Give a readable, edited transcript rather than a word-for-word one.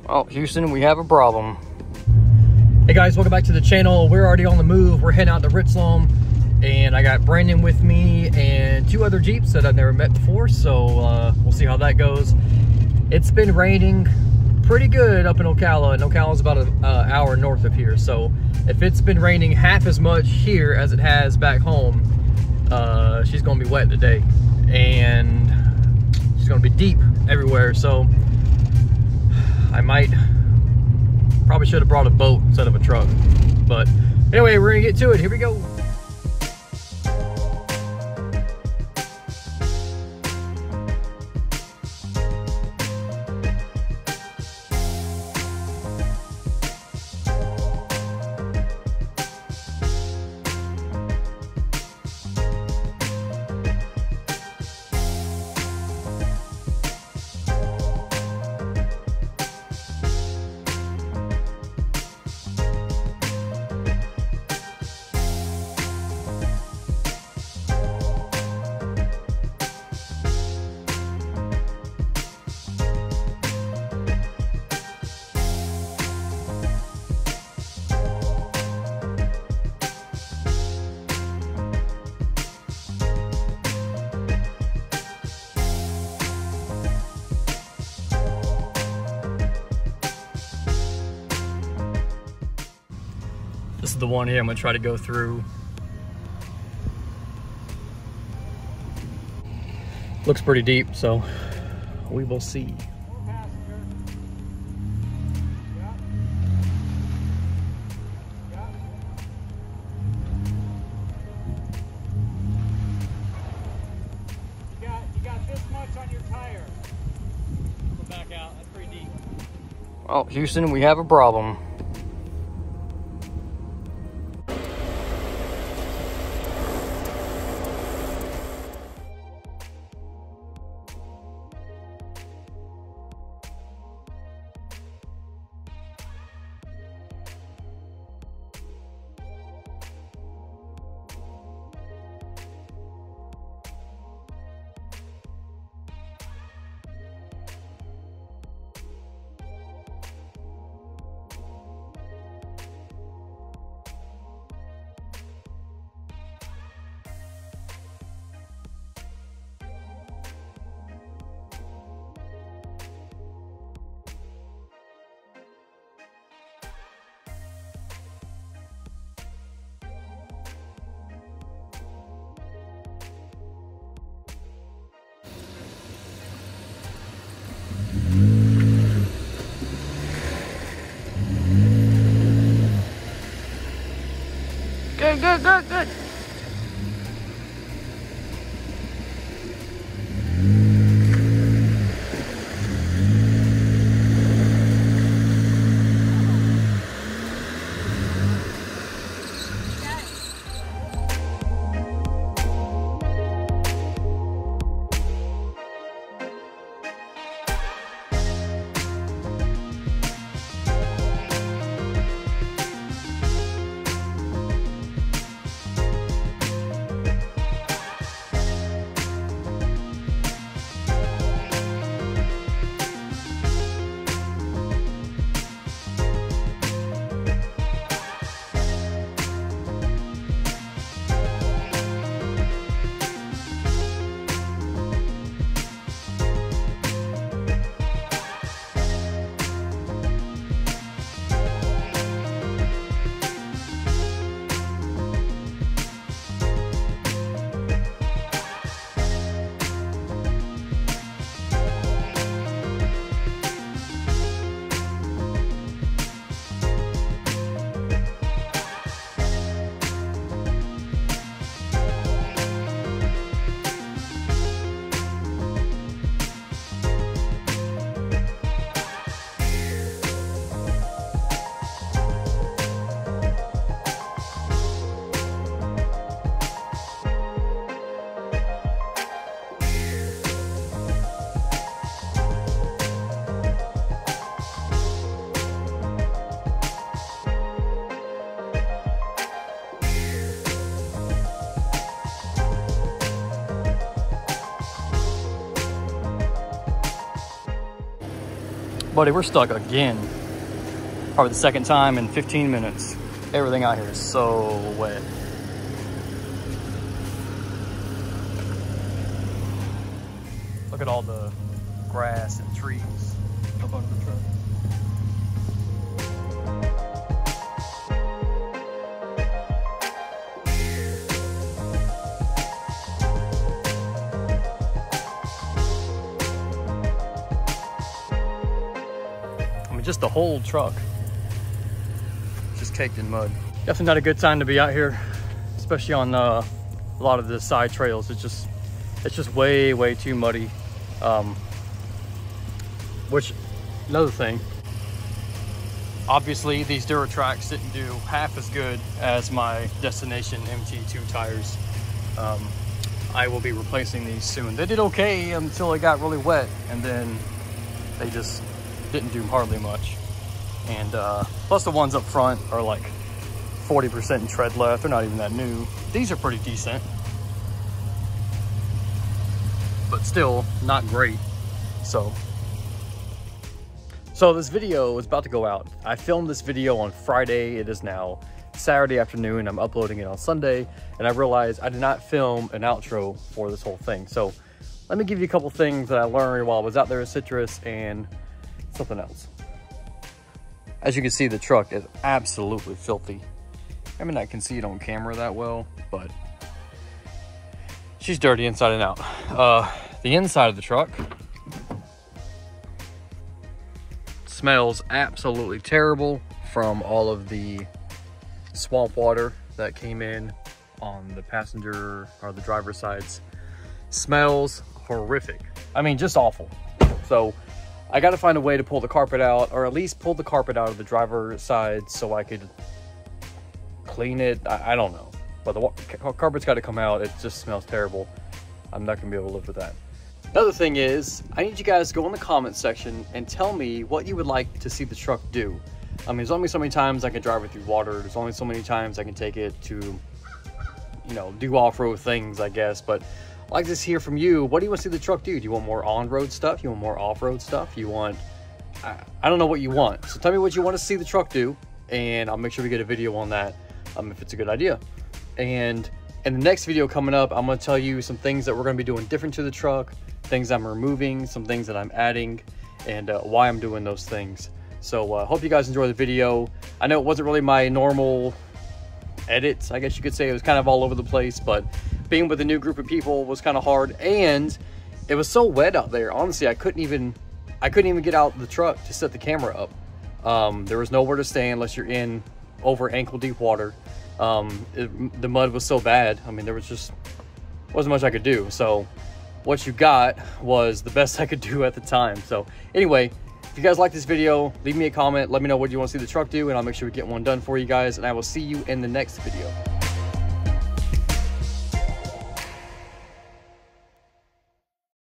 Oh, Houston, we have a problem. Hey guys, welcome back to the channel. We're already on the move. We're heading out to Ritzlum, and I got Brandon with me and two other Jeeps that I've never met before, so we'll see how that goes. It's been raining pretty good up in Ocala, and Ocala's about an hour north of here, so if it's been raining half as much here as it has back home, she's gonna be wet today, and she's gonna be deep everywhere, so probably should have brought a boat instead of a truck. But anyway, we're gonna get to it. Here we go. This is the one here I'm gonna try to go through. Looks pretty deep, so we will see. You got this much on your tire. Go back out, that's pretty deep. Oh, Houston, we have a problem. Good. Buddy, we're stuck again. Probably the second time in 15 minutes. Everything out here is so wet. Look at all the grass and trees up under the truck. I mean, just the whole truck just caked in mud. Definitely not a good time to be out here, especially on a lot of the side trails. It's just way too muddy. Which, another thing, obviously these Duratracs didn't do half as good as my Destination MT2 tires. I will be replacing these soon. They did okay until it got really wet, and then they just didn't do hardly much. And plus the ones up front are like 40% tread left. They're not even that new. These are pretty decent, but still not great. So this video is about to go out. I filmed this video on Friday. It is now Saturday afternoon. I'm uploading it on Sunday, and I realized I did not film an outro for this whole thing. So let me give you a couple things that I learned while I was out there at Citrus and something else. As you can see, the truck is absolutely filthy. I mean, I can see it on camera that well, but she's dirty inside and out. The inside of the truck smells absolutely terrible from all of the swamp water that came in on the passenger or the driver's sides. Smells horrific. I mean, just awful. So I got to find a way to pull the carpet out, or at least pull the carpet out of the driver's side so I could clean it. I don't know, but the carpet's got to come out. It just smells terrible. I'm not gonna be able to live with that. Another thing is, I need you guys to go in the comments section and tell me what you would like to see the truck do. I mean, there's only so many times I can drive it through water. There's only so many times I can take it to, you know, do off-road things, I guess. But I'd like to hear from you. What do you want to see the truck do? Do you want more on-road stuff? You want more off-road stuff? You want, I don't know what you want. So tell me what you want to see the truck do, and I'll make sure we get a video on that if it's a good idea. And in the next video coming up, I'm going to tell you some things that we're going to be doing different to the truck, things I'm removing, some things that I'm adding, and why I'm doing those things. So hope you guys enjoy the video. I know it wasn't really my normal edits, I guess you could say. It was kind of all over the place, but being with a new group of people was kind of hard, and it was so wet out there. Honestly, I couldn't even get out the truck to set the camera up. There was nowhere to stay unless you're in over ankle deep water. The mud was so bad. I mean, there wasn't much I could do. So what you got was the best I could do at the time. So anyway, if you guys like this video, leave me a comment. Let me know what you want to see the truck do, and I'll make sure we get one done for you guys. And I will see you in the next video.